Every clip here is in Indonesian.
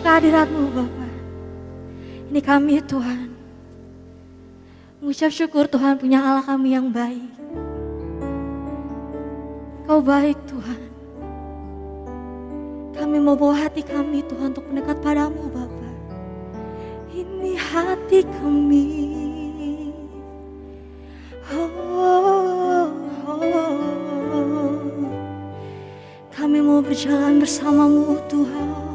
kehadirat-Mu Bapa. Ini kami Tuhan, mengucap syukur Tuhan punya Allah kami yang baik. Kau baik Tuhan. Kami mau bawa hati kami Tuhan untuk mendekat padamu Bapa. Ini hati kami. Kami mau berjalan bersamamu Tuhan.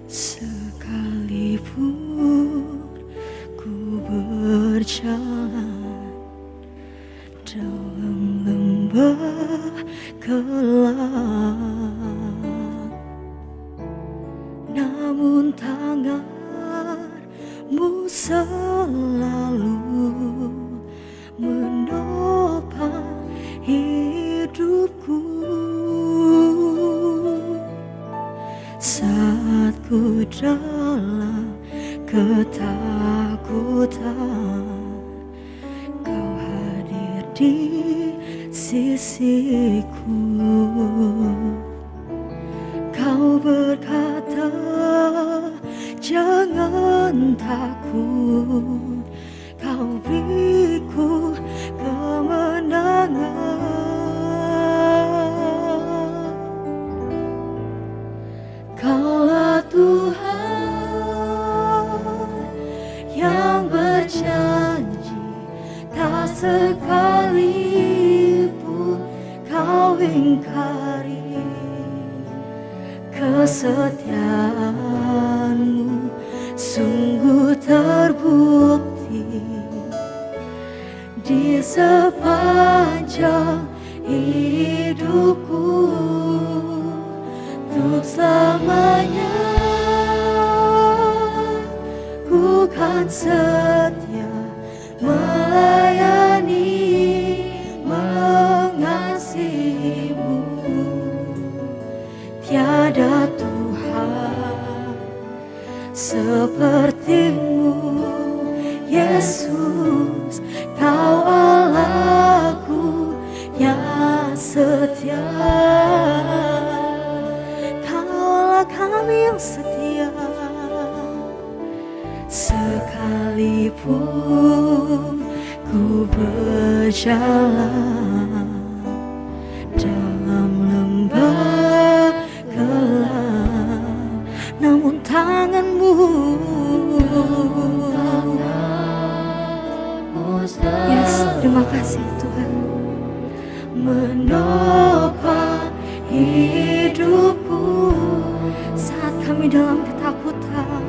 Sekalipun ku berjalan dalam lembah gelap, namun tangan-Mu selalu menopang hidupku. Saat ku dalam ketakutan, Kau hadir di sisiku. Kau berkata, jangan takut, Kau beriku kemenangan. Kaulah Tuhan yang berjanji, tak sekalipun Kau ingkari. Kesetiaan-Mu sungguh terbukti di sepanjang hidupku. Untuk selamanya ku kan setia melayani, mengasihi-Mu. Tiada Tuhan seperti-Mu, Yesus. Kau Allahku yang setia. Kami yang setia. Sekalipun ku berjalan dalam lembah gelap, namun tangan-Mu, yes, terima kasih Tuhan, menopang hidupku. Saat kami dalam ketakutan,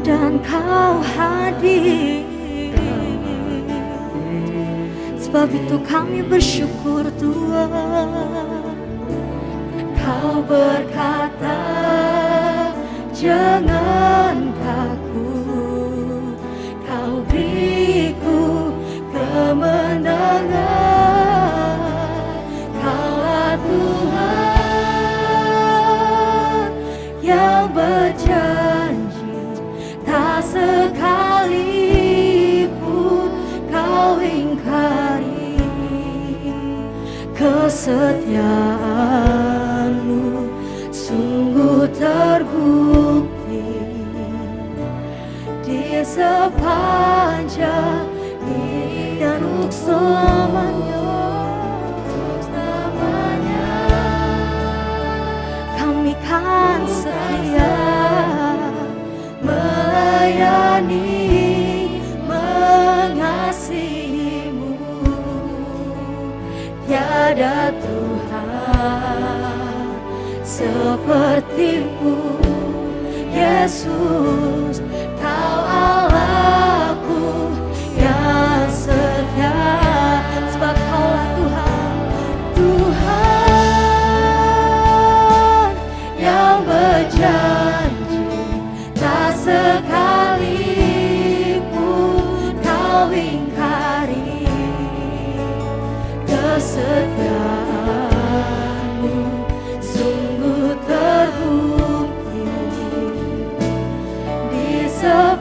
dan Kau hadir. Sebab itu kami bersyukur Tuhan. Kau berkata, jangan takut, Kau beriku kemenangan. Tuhan yang berjanji, tak sekalipun Kau ingkari. Kesetiaan-Mu sungguh terbukti di sepanjang hidup dan untuk selamanya. Kan setia melayani, mengasihi-Mu. Tiada Tuhan seperti-Mu, Yesus. Kau Allahku yang setia. Sebab Kaulah Tuhan, Tuhan yang berjanji, tak sekalipun Kau ingkari. Kesetiaan-Mu sungguh terbukti di sepanjang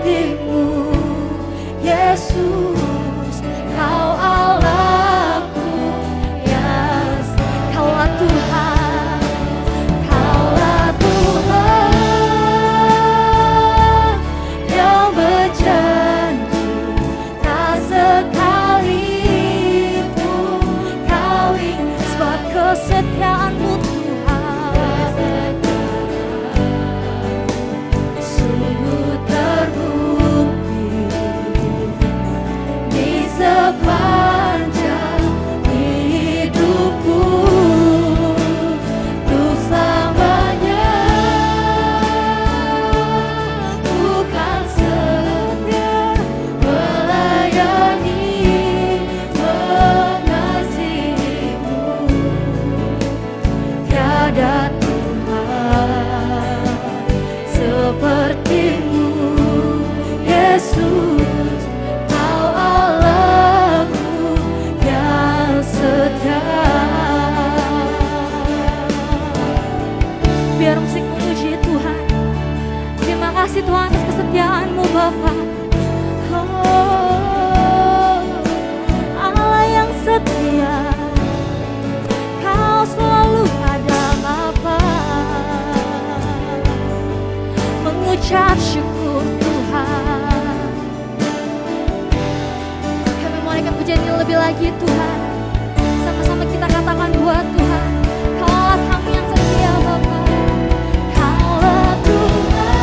sepertimu, Yesus. Kau Allahku, yes, Kaulah Tuhan, Kaulah Tuhan yang berjanji tak sekalipun Kau ingkar, sebab kesetiaan-Mu Tuhan sungguh terbukti di sepanjang hidupku, untuk selamanya bukan setia melayani mengasihimu. Tiada Tuhan sepertimu, Yesus. Kau Allahku yang setia. Biar musik memuji Tuhan. Terima kasih Tuhan atas kesetiaan-Mu Bapa. Oh, Allah yang setia, Kau selalu ada Bapa. Mengucap syukur Tuhan. Kami mohonkan pujian yang lebih lagi Tuhan. Sama-sama kita katakan buat Tuhan, Kaulah kami yang setia Bapa. Kaulah Tuhan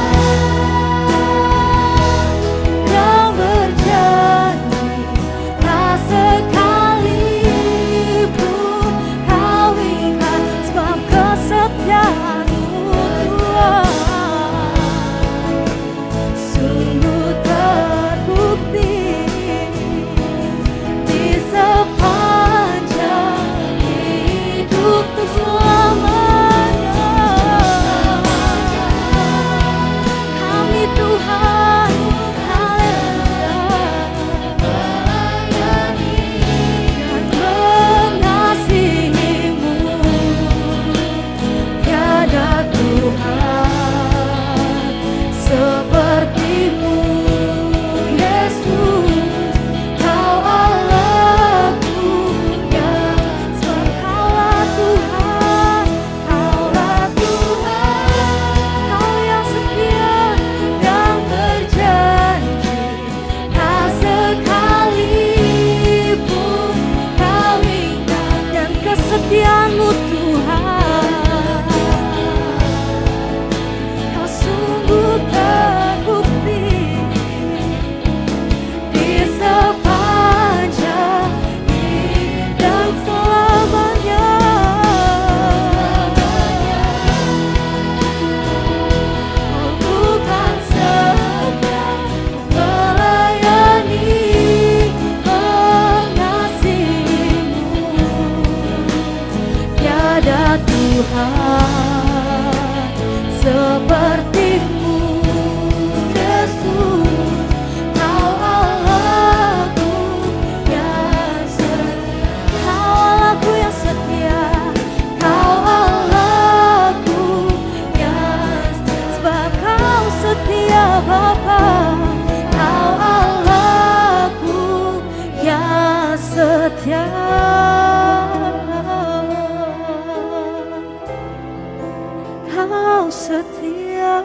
yang berjanji tak sekalipun Kau ingkar, sebab kesetiaan-Mu Tuhan sungguh terbukti di sepanjang hidupku selamanya. Kami Tuhan, haleluya, melayani dan mengasihimu. Tiada Tuhan sepertimu, Yesus. Kau Allahku yang Kaulah Tuhan, Kaulah Tuhan, Kau yang setia dan berjanji tak sekalipun Kau ingkar, dan kesetiaan-Mu Tuhan Kau sungguh terbukti di sepanjang hidup selamanya. Oh, bukan setia melayani mengasihimu. Tiada Tuhan sepertimu, Yesus. Kau Allahku yang setia, Kau Allahku yang setia, Kau Allahku yang setia, sebab Kau setia Bapa. Kau Allahku yang setia. Kau setia.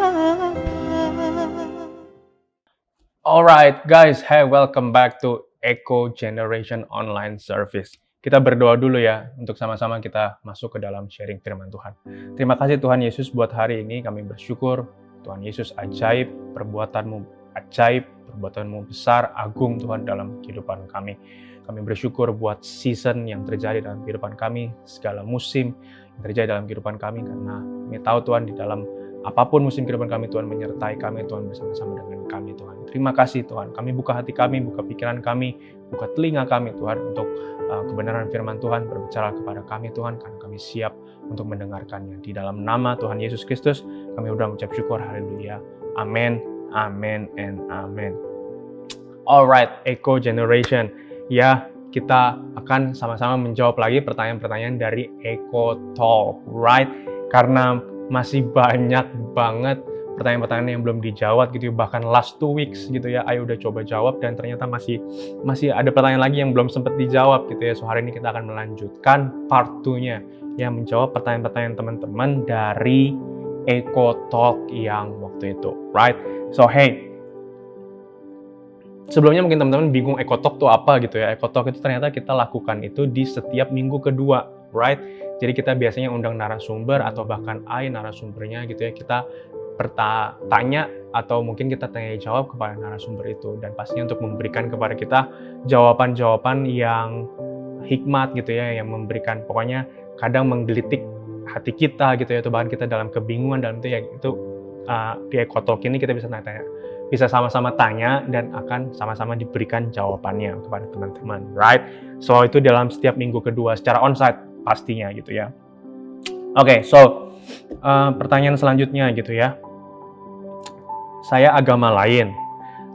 Alright guys, hey welcome back to Echo Generation Online Service. Kita berdoa dulu ya, untuk sama-sama kita masuk ke dalam sharing firman Tuhan. Terima kasih Tuhan Yesus buat hari ini, kami bersyukur. Tuhan Yesus ajaib, perbuatan-Mu ajaib, perbuatan-Mu besar, agung Tuhan dalam kehidupan kami. Kami bersyukur buat season yang terjadi dalam kehidupan kami, segala musim yang terjadi dalam kehidupan kami, karena kami tahu Tuhan di dalam apapun musim kehidupan kami, Tuhan menyertai kami, Tuhan bersama-sama dengan kami, Tuhan. Terima kasih Tuhan, kami buka hati kami, buka pikiran kami, buka telinga kami Tuhan, untuk kebenaran firman Tuhan berbicara kepada kami Tuhan, karena kami siap untuk mendengarkannya. Di dalam nama Tuhan Yesus Kristus, kami udah mengucap syukur, haleluya, amin, amin, and amin. Alright, Echo Generation, ya kita akan sama-sama menjawab lagi pertanyaan-pertanyaan dari Echo Talk, right? Karena masih banyak banget pertanyaan-pertanyaan yang belum dijawab gitu, bahkan last 2 weeks gitu ya, Ai udah coba jawab dan ternyata masih ada pertanyaan lagi yang belum sempat dijawab gitu ya. So hari ini kita akan melanjutkan part 2-nya yang menjawab pertanyaan-pertanyaan teman-teman dari Eco Talk yang waktu itu, right? So hey, sebelumnya mungkin teman-teman bingung Eco Talk itu apa gitu ya. Eco Talk itu ternyata kita lakukan itu di setiap minggu kedua, right? Jadi kita biasanya undang narasumber atau bahkan Ai narasumbernya gitu ya. Kita tanya atau mungkin kita tanya jawab kepada narasumber itu, dan pastinya untuk memberikan kepada kita jawaban-jawaban yang hikmat gitu ya, yang memberikan pokoknya kadang menggelitik hati kita gitu ya, atau bahkan kita dalam kebingungan dalam itu ya, itu di Eco Talk ini kita bisa tanya, bisa sama-sama tanya dan akan sama-sama diberikan jawabannya kepada teman-teman, right? So itu dalam setiap minggu kedua secara onsite pastinya gitu ya. Oke, so pertanyaan selanjutnya gitu ya. Saya agama lain,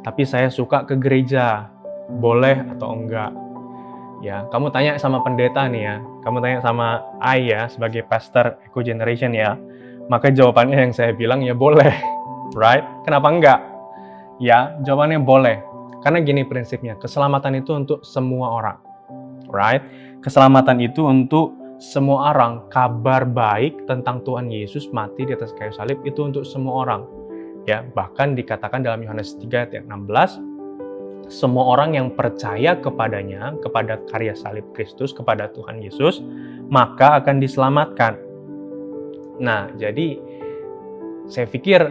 tapi saya suka ke gereja, boleh atau enggak? Ya, kamu tanya sama pendeta nih ya, kamu tanya sama Ai ya, sebagai pastor Eco Generation ya, maka jawabannya yang saya bilang ya boleh, right? Kenapa enggak? Ya, jawabannya boleh. Karena gini prinsipnya, keselamatan itu untuk semua orang, right? Keselamatan itu untuk semua orang. Kabar baik tentang Tuhan Yesus mati di atas kayu salib itu untuk semua orang. Ya, bahkan dikatakan dalam Yohanes 3 ayat 16, semua orang yang percaya kepadanya, kepada karya salib Kristus, kepada Tuhan Yesus, maka akan diselamatkan. Nah, jadi saya pikir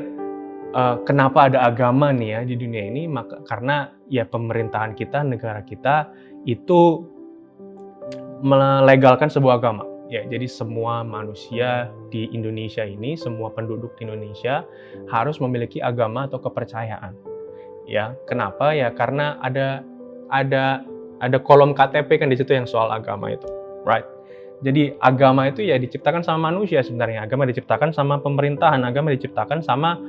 kenapa ada agama nih ya di dunia ini? Maka karena ya pemerintahan kita, negara kita itu melegalkan sebuah agama. Ya, jadi semua manusia di Indonesia ini, semua penduduk di Indonesia harus memiliki agama atau kepercayaan. Ya, kenapa? Ya karena ada kolom KTP kan di situ yang soal agama itu, right? Jadi agama itu ya diciptakan sama manusia sebenarnya. Agama diciptakan sama pemerintahan, agama diciptakan sama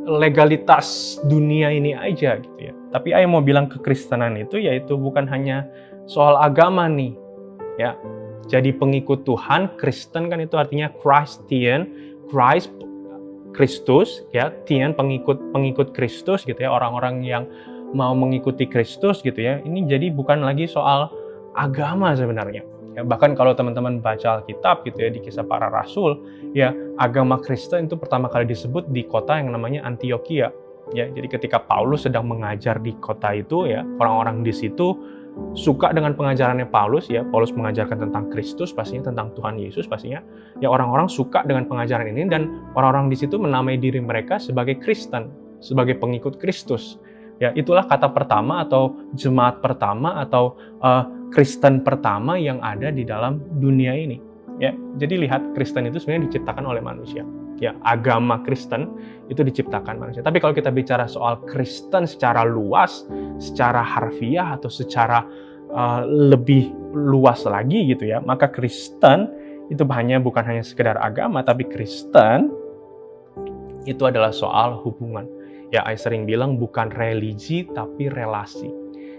legalitas dunia ini aja gitu ya. Tapi Ai mau bilang kekristenan itu yaitu bukan hanya soal agama nih, ya. Jadi pengikut Tuhan, Kristen kan itu artinya Christian, Christ, Kristus, ya, Tian pengikut Kristus gitu ya, orang-orang yang mau mengikuti Kristus gitu ya. Ini jadi bukan lagi soal agama sebenarnya. Ya, bahkan kalau teman-teman baca Alkitab gitu ya di Kisah Para Rasul, ya agama Kristen itu pertama kali disebut di kota yang namanya Antioquia. Ya, jadi ketika Paulus sedang mengajar di kota itu ya, orang-orang di situ suka dengan pengajarannya Paulus ya. Paulus mengajarkan tentang Kristus, pastinya tentang Tuhan Yesus pastinya. Ya orang-orang suka dengan pengajaran ini dan orang-orang di situ menamai diri mereka sebagai Kristen, sebagai pengikut Kristus. Ya, itulah kata pertama atau jemaat pertama atau Kristen pertama yang ada di dalam dunia ini. Ya, jadi lihat Kristen itu sebenarnya diciptakan oleh manusia. Ya, agama Kristen itu diciptakan manusia. Tapi kalau kita bicara soal Kristen secara luas, secara harfiah atau secara lebih luas lagi gitu ya, maka Kristen itu bukan hanya sekedar agama, tapi Kristen itu adalah soal hubungan. Ya, Ai sering bilang bukan religi tapi relasi.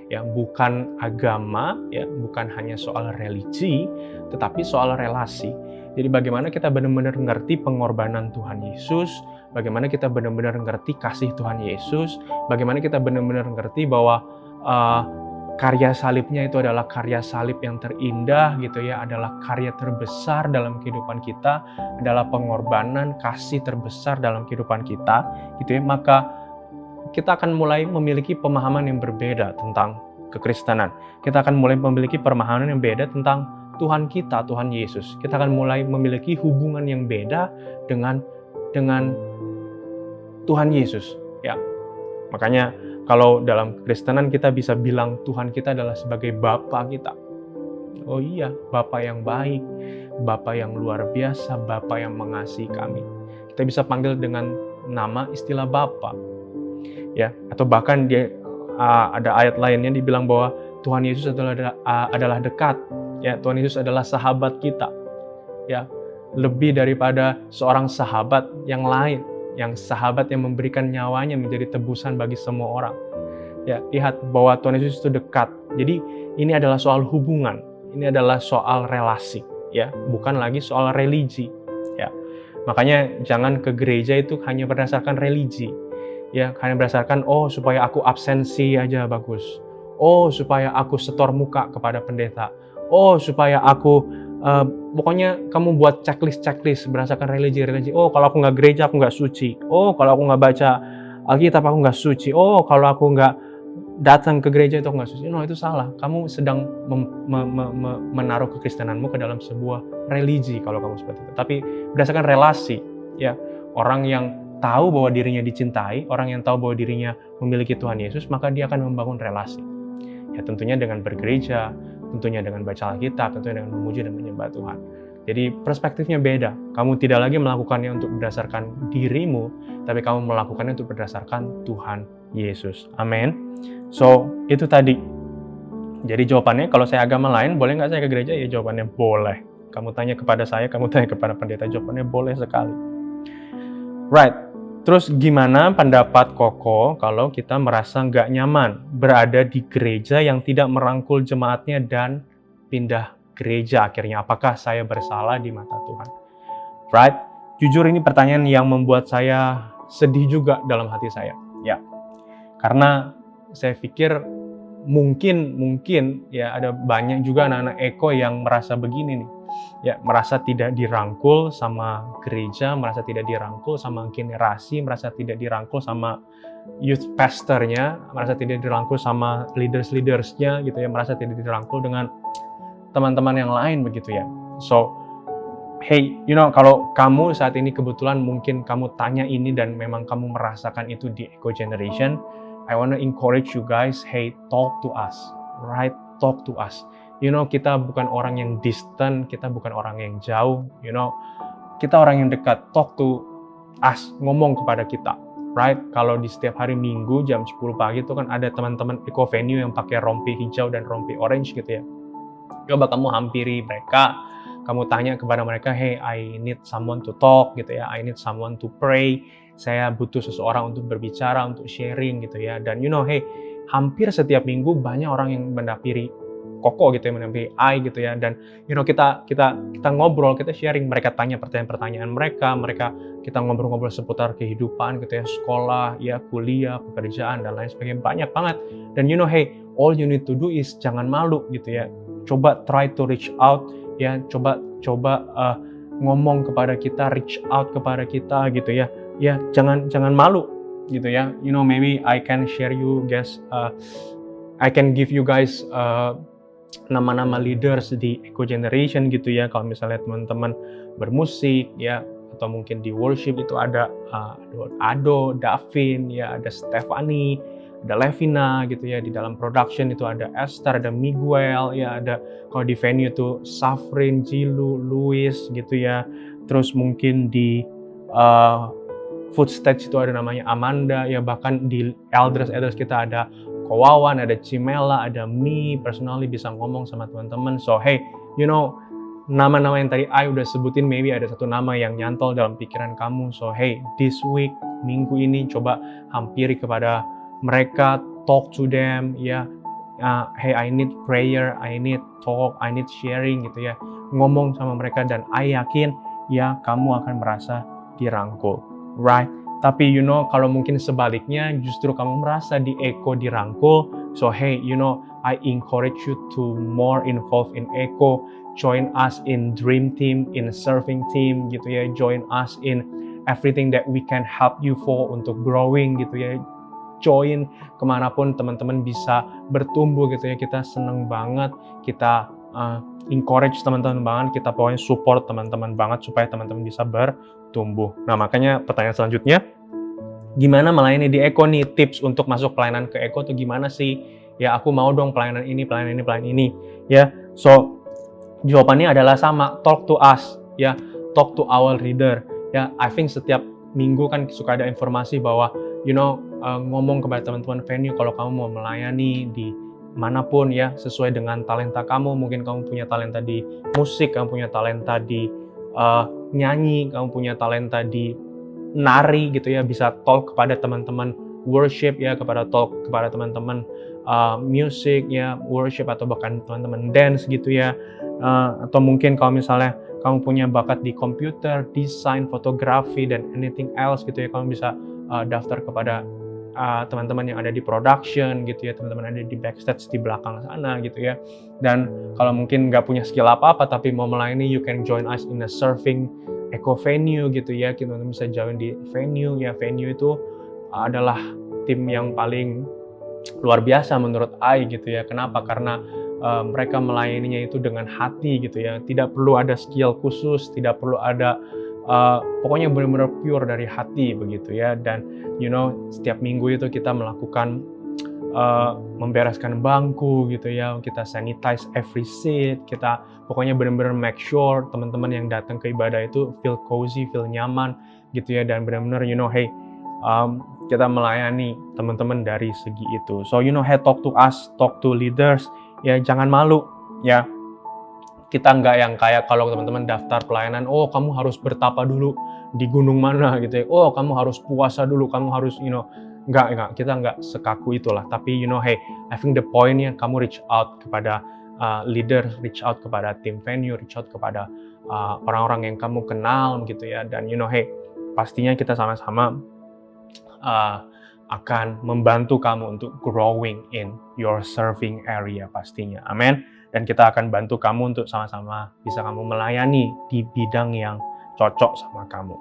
Ya, bukan agama, ya, bukan hanya soal religi, tetapi soal relasi. Jadi bagaimana kita benar-benar ngerti pengorbanan Tuhan Yesus, bagaimana kita benar-benar ngerti kasih Tuhan Yesus, bagaimana kita benar-benar ngerti bahwa karya salibnya itu adalah karya salib yang terindah gitu ya, adalah karya terbesar dalam kehidupan kita, adalah pengorbanan kasih terbesar dalam kehidupan kita gitu ya. Maka kita akan mulai memiliki pemahaman yang berbeda tentang kekristenan. Kita akan mulai memiliki pemahaman yang beda tentang Tuhan kita, Tuhan Yesus. Kita akan mulai memiliki hubungan yang beda dengan Tuhan Yesus, ya. Makanya kalau dalam kekristenan kita bisa bilang Tuhan kita adalah sebagai Bapa kita. Oh iya, Bapa yang baik, Bapa yang luar biasa, Bapa yang mengasihi kami. Kita bisa panggil dengan nama istilah Bapa. Ya, atau bahkan ada ayat lainnya dibilang bahwa Tuhan Yesus adalah dekat. Ya, Tuhan Yesus adalah sahabat kita. Ya, lebih daripada seorang sahabat yang lain, yang sahabat yang memberikan nyawanya menjadi tebusan bagi semua orang. Ya, lihat bahwa Tuhan Yesus itu dekat. Jadi ini adalah soal hubungan, ini adalah soal relasi, ya, bukan lagi soal religi. Ya, Makanya jangan ke gereja itu hanya berdasarkan religi. Ya, hanya berdasarkan supaya aku absensi aja bagus. Supaya aku setor muka kepada pendeta. Supaya aku pokoknya kamu buat checklist berdasarkan religi. Kalau aku nggak gereja aku nggak suci. Kalau aku nggak baca Alkitab aku nggak suci. Kalau aku nggak datang ke gereja itu aku nggak suci. No, itu salah. Kamu sedang menaruh kekristenanmu ke dalam sebuah religi kalau kamu seperti itu. Tapi berdasarkan relasi, ya, orang yang tahu bahwa dirinya dicintai, orang yang tahu bahwa dirinya memiliki Tuhan Yesus, maka dia akan membangun relasi. Ya, tentunya dengan bergereja, tentunya dengan baca Alkitab, tentunya dengan memuji dan menyembah Tuhan. Jadi perspektifnya beda. Kamu tidak lagi melakukannya untuk berdasarkan dirimu, tapi kamu melakukannya untuk berdasarkan Tuhan Yesus. Amin. So, itu tadi. Jadi jawabannya, kalau saya agama lain, boleh nggak saya ke gereja? Ya, jawabannya boleh. Kamu tanya kepada saya, kamu tanya kepada pendeta, jawabannya boleh sekali. Right. Terus gimana pendapat Koko kalau kita merasa nggak nyaman berada di gereja yang tidak merangkul jemaatnya dan pindah gereja akhirnya? Apakah saya bersalah di mata Tuhan? Right? Jujur ini pertanyaan yang membuat saya sedih juga dalam hati saya. Ya. Karena saya pikir mungkin ya ada banyak juga anak-anak Eko yang merasa begini nih. Ya, merasa tidak dirangkul sama gereja, merasa tidak dirangkul sama generasi, merasa tidak dirangkul sama youth pastornya, merasa tidak dirangkul sama leaders-leadersnya gitu ya, merasa tidak dirangkul dengan teman-teman yang lain begitu ya. So, hey, kalau kamu saat ini kebetulan mungkin kamu tanya ini dan memang kamu merasakan itu di Eco Generation, I wanna encourage you guys, hey, talk to us, right? Talk to us. Kita bukan orang yang distant, kita bukan orang yang jauh, kita orang yang dekat. Talk to us, ngomong kepada kita, right? Kalau di setiap hari Minggu jam 10 pagi itu kan ada teman-teman Eco Venue yang pakai rompi hijau dan rompi orange gitu ya. Coba kamu hampiri mereka, kamu tanya kepada mereka, hey, I need someone to talk gitu ya, I need someone to pray, saya butuh seseorang untuk berbicara, untuk sharing gitu ya. Dan hey, hampir setiap minggu banyak orang yang mendampingi Koko gitu ya, mendampingi I gitu ya. Dan kita ngobrol, kita sharing, mereka tanya pertanyaan-pertanyaan mereka, kita ngobrol-ngobrol seputar kehidupan gitu ya, sekolah, ya, kuliah, pekerjaan dan lain sebagainya, banyak banget. Dan hey, all you need to do is jangan malu gitu ya. Coba try to reach out ya, coba ngomong kepada kita, reach out kepada kita gitu ya. Ya, jangan malu gitu ya. Maybe I can share you guys, I can give you guys nama-nama leaders di Eco Generation gitu ya. Kalau misalnya teman-teman bermusik ya, atau mungkin di worship itu ada Ado, Davin ya, ada Stephanie, ada Levina gitu ya. Di dalam production itu ada Esther, ada Miguel ya, ada kalau di venue itu Safrin, Jilu, Louis gitu ya. Terus mungkin di Footstage itu ada namanya Amanda ya, bahkan di elders kita ada Kowawan, ada Cimela, ada Me, personally bisa ngomong sama teman-teman. So hey, nama-nama yang tadi I udah sebutin, maybe ada satu nama yang nyantol dalam pikiran kamu. So hey, this week, minggu ini coba hampiri kepada mereka, talk to them ya. Hey, I need prayer, I need talk, I need sharing gitu ya. Ngomong sama mereka dan I yakin ya kamu akan merasa dirangkul, right? Tapi kalau mungkin sebaliknya justru kamu merasa di Eco dirangkul, so hey, I encourage you to more involved in Eco, join us in dream team, in serving team gitu ya, join us in everything that we can help you for untuk growing gitu ya. Join kemanapun teman-teman bisa bertumbuh gitu ya, kita seneng banget, kita encourage teman-teman banget, kita pokoknya support teman-teman banget supaya teman-teman bisa bertumbuh. Nah, makanya pertanyaan selanjutnya, gimana melayani di Eco nih? Tips untuk masuk pelayanan ke Eco tuh gimana sih? Ya, aku mau dong pelayanan ini ya. So, jawabannya adalah sama, talk to us ya, talk to our leader ya. I think setiap minggu kan suka ada informasi bahwa ngomong kepada teman-teman venue kalau kamu mau melayani di manapun ya, sesuai dengan talenta kamu. Mungkin kamu punya talenta di musik, kamu punya talenta di nyanyi, kamu punya talenta di nari gitu ya, bisa talk kepada teman-teman worship ya, kepada teman-teman music ya, worship, atau bahkan teman-teman dance gitu ya. Atau mungkin kalau misalnya kamu punya bakat di komputer, desain, fotografi, dan anything else gitu ya, kamu bisa daftar kepada teman-teman yang ada di production gitu ya, teman-teman ada di backstage di belakang sana gitu ya. Dan kalau mungkin nggak punya skill apa-apa tapi mau melayani, you can join us in a surfing eco venue gitu ya. Kita bisa join di venue ya. Venue itu adalah tim yang paling luar biasa menurut I gitu ya. Kenapa? Karena mereka melayaninya itu dengan hati gitu ya. Tidak perlu ada skill khusus, tidak perlu ada pokoknya benar-benar pure dari hati begitu ya. Dan setiap minggu itu kita melakukan membereskan bangku gitu ya, kita sanitize every seat, kita pokoknya benar-benar make sure teman-teman yang datang ke ibadah itu feel cozy, feel nyaman gitu ya, dan benar-benar kita melayani teman-teman dari segi itu. So hey, talk to us, talk to leaders ya, jangan malu ya. Kita nggak yang kayak kalau teman-teman daftar pelayanan, oh kamu harus bertapa dulu di gunung mana gitu ya, oh kamu harus puasa dulu, kamu harus nggak, kita nggak sekaku itulah. Tapi hey, I think the point-nya kamu reach out kepada leader, reach out kepada tim venue, reach out kepada orang-orang yang kamu kenal gitu ya. Dan hey, pastinya kita sama-sama akan membantu kamu untuk growing in your serving area pastinya. Amin. Dan kita akan bantu kamu untuk sama-sama bisa kamu melayani di bidang yang cocok sama kamu.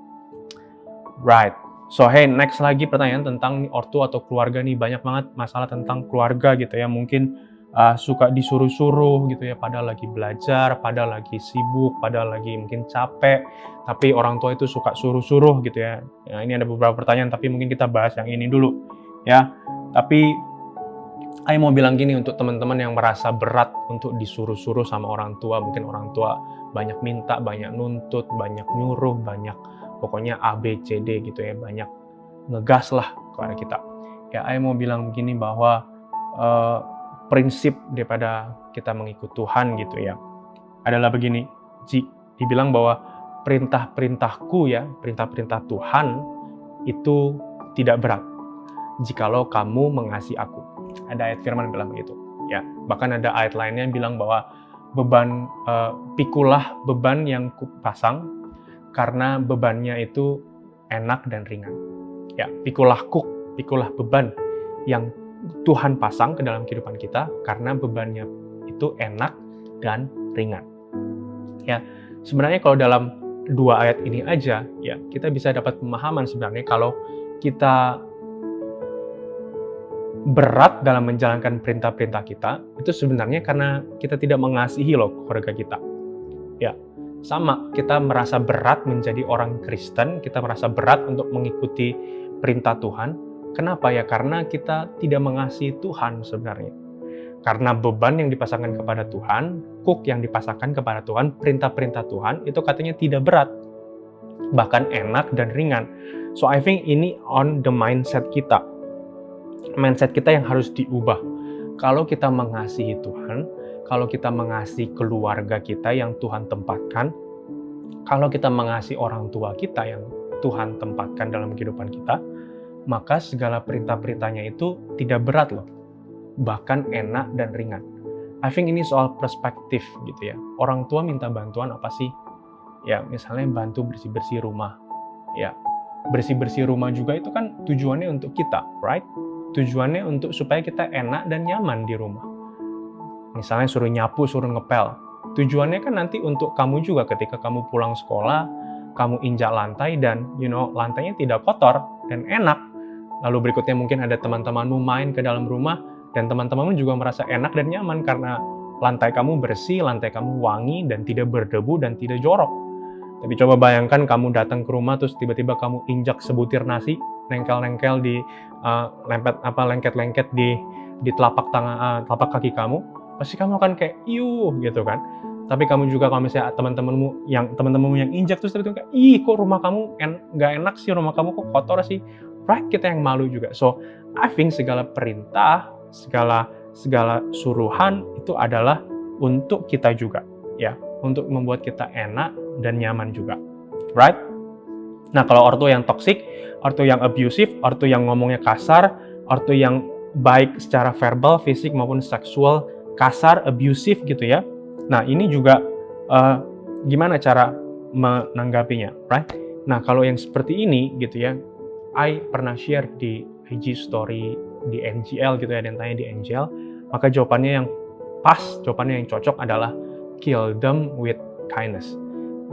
Right. So hey, next lagi pertanyaan tentang ortu atau keluarga nih. Banyak banget masalah tentang keluarga gitu ya. Mungkin suka disuruh-suruh gitu ya, padahal lagi belajar, padahal lagi sibuk, padahal lagi mungkin capek, tapi orang tua itu suka suruh-suruh gitu ya. Nah, ini ada beberapa pertanyaan, tapi mungkin kita bahas yang ini dulu ya. Tapi saya mau bilang gini untuk teman-teman yang merasa berat untuk disuruh-suruh sama orang tua. Mungkin orang tua banyak minta, banyak nuntut, banyak nyuruh, banyak pokoknya A, B, C, D gitu ya, banyak ngegas lah kepada kita. Ya, saya mau bilang begini bahwa prinsip daripada kita mengikut Tuhan gitu ya adalah begini, dibilang bahwa perintah-perintahku ya, perintah-perintah Tuhan itu tidak berat jikalau kamu mengasihi aku. Ada ayat firman bilang begitu ya. Bahkan ada ayat lainnya yang bilang bahwa pikulah beban yang kupasang karena bebannya itu enak dan ringan. Ya, pikulah beban yang Tuhan pasang ke dalam kehidupan kita karena bebannya itu enak dan ringan. Ya, sebenarnya kalau dalam dua ayat ini aja ya, kita bisa dapat pemahaman sebenarnya kalau kita berat dalam menjalankan perintah-perintah kita, itu sebenarnya karena kita tidak mengasihi loh keluarga kita. Ya, sama, kita merasa berat menjadi orang Kristen, kita merasa berat untuk mengikuti perintah Tuhan. Kenapa ya? Karena kita tidak mengasihi Tuhan sebenarnya. Karena beban yang dipasangkan kepada Tuhan, kuk yang dipasangkan kepada Tuhan, perintah-perintah Tuhan, itu katanya tidak berat. Bahkan enak dan ringan. So I think ini on the mindset kita. Mindset kita yang harus diubah. Kalau kita mengasihi Tuhan, kalau kita mengasihi keluarga kita yang Tuhan tempatkan, kalau kita mengasihi orang tua kita yang Tuhan tempatkan dalam kehidupan kita, maka segala perintah-perintahnya itu tidak berat loh. Bahkan enak dan ringan. I think ini soal perspektif gitu ya. Orang tua minta bantuan apa sih? Ya, misalnya bantu bersih-bersih rumah. Ya, bersih-bersih rumah juga itu kan tujuannya untuk kita, right? Tujuannya untuk supaya kita enak dan nyaman di rumah. Misalnya suruh nyapu, suruh ngepel. Tujuannya kan nanti untuk kamu juga ketika kamu pulang sekolah, kamu injak lantai dan lantainya tidak kotor dan enak. Lalu berikutnya mungkin ada teman-temanmu main ke dalam rumah dan teman-temanmu juga merasa enak dan nyaman karena lantai kamu bersih, lantai kamu wangi dan tidak berdebu dan tidak jorok. Tapi coba bayangkan kamu datang ke rumah terus tiba-tiba kamu injak sebutir nasi, nengkel-nengkel di lengket-lengket di telapak telapak kaki kamu, pasti kamu akan kayak gitu kan. Tapi kamu juga kalau misalnya teman-temanmu yang injak terus tiba-tiba kayak kok rumah kamu nggak enak sih, rumah kamu kok kotor sih, right? Kita yang malu juga. So I think segala perintah, segala suruhan itu adalah untuk kita juga ya, untuk membuat kita enak dan nyaman juga, right? Nah, kalau ortu yang toksik, ortu yang abusive, ortu yang ngomongnya kasar, ortu yang baik secara verbal, fisik maupun seksual, kasar, abusive gitu ya. Nah, ini juga gimana cara menanggapinya, right? Nah, kalau yang seperti ini gitu ya, I pernah share di IG story di NGL gitu ya, dan tanya di NGL, maka jawabannya yang pas, jawabannya yang cocok adalah kill them with kindness.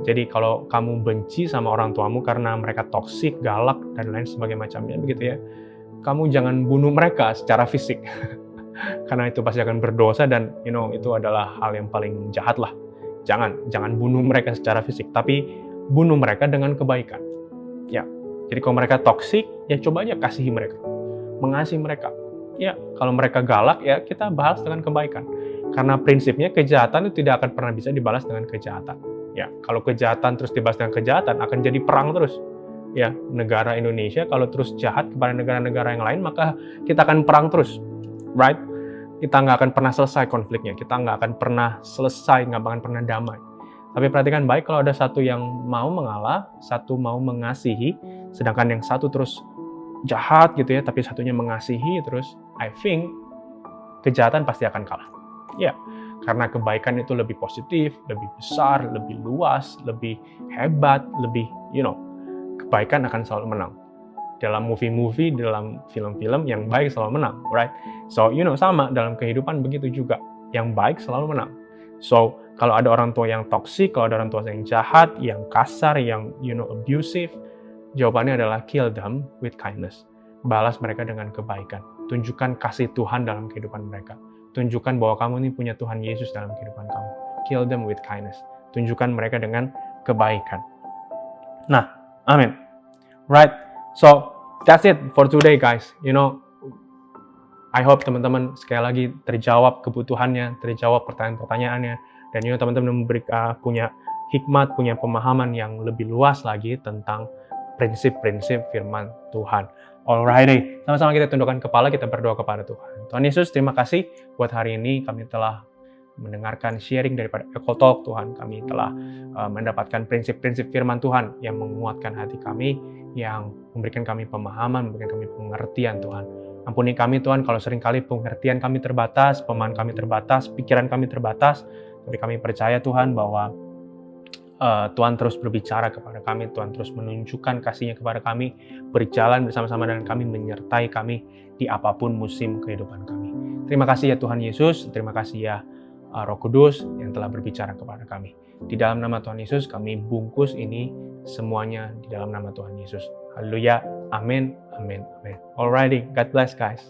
Jadi kalau kamu benci sama orang tuamu karena mereka toksik, galak, dan lain sebagainya macamnya begitu ya, kamu jangan bunuh mereka secara fisik. Karena itu pasti akan berdosa dan itu adalah hal yang paling jahat lah. Jangan bunuh mereka secara fisik, tapi bunuh mereka dengan kebaikan. Ya, jadi kalau mereka toksik, ya coba aja kasihi mereka, mengasihi mereka. Ya, kalau mereka galak, ya kita balas dengan kebaikan. Karena prinsipnya kejahatan itu tidak akan pernah bisa dibalas dengan kejahatan. Ya, kalau kejahatan terus dibalas dengan kejahatan, akan jadi perang terus. Ya, negara Indonesia kalau terus jahat kepada negara-negara yang lain, maka kita akan perang terus, right? Kita nggak akan pernah selesai konfliknya, kita nggak akan pernah selesai, nggak akan pernah damai. Tapi perhatikan baik, kalau ada satu yang mau mengalah, satu mau mengasihi, sedangkan yang satu terus jahat gitu ya, tapi satunya mengasihi terus, I think kejahatan pasti akan kalah. Ya, karena kebaikan itu lebih positif, lebih besar, lebih luas, lebih hebat, lebih, kebaikan akan selalu menang. Dalam movie-movie, dalam film-film, yang baik selalu menang, right? So, sama dalam kehidupan begitu juga. Yang baik selalu menang. So, kalau ada orang tua yang toksik, kalau ada orang tua yang jahat, yang kasar, yang, abusive, jawabannya adalah kill them with kindness. Balas mereka dengan kebaikan. Tunjukkan kasih Tuhan dalam kehidupan mereka. Tunjukkan bahwa kamu ini punya Tuhan Yesus dalam kehidupan kamu. Kill them with kindness. Tunjukkan mereka dengan kebaikan. Nah, amin. Right? So, that's it for today, guys. I hope teman-teman sekali lagi terjawab kebutuhannya, terjawab pertanyaan-pertanyaannya, dan teman-teman punya hikmat, punya pemahaman yang lebih luas lagi tentang prinsip-prinsip firman Tuhan. Alrighty, sama-sama kita tundukkan kepala, kita berdoa kepada Tuhan. Tuhan Yesus, terima kasih buat hari ini kami telah mendengarkan sharing daripada Eco Talk, Tuhan. Kami telah mendapatkan prinsip-prinsip firman Tuhan yang menguatkan hati kami, yang memberikan kami pemahaman, memberikan kami pengertian, Tuhan. Ampuni kami, Tuhan, kalau seringkali pengertian kami terbatas, pemahaman kami terbatas, pikiran kami terbatas, tapi kami percaya, Tuhan, bahwa Tuhan terus berbicara kepada kami, Tuhan terus menunjukkan kasih-Nya kepada kami, berjalan bersama-sama dengan kami, menyertai kami di apapun musim kehidupan kami. Terima kasih ya Tuhan Yesus, terima kasih ya Roh Kudus yang telah berbicara kepada kami. Di dalam nama Tuhan Yesus, kami bungkus ini semuanya di dalam nama Tuhan Yesus. Haleluya, amin, amin, amin. Alrighty, God bless guys.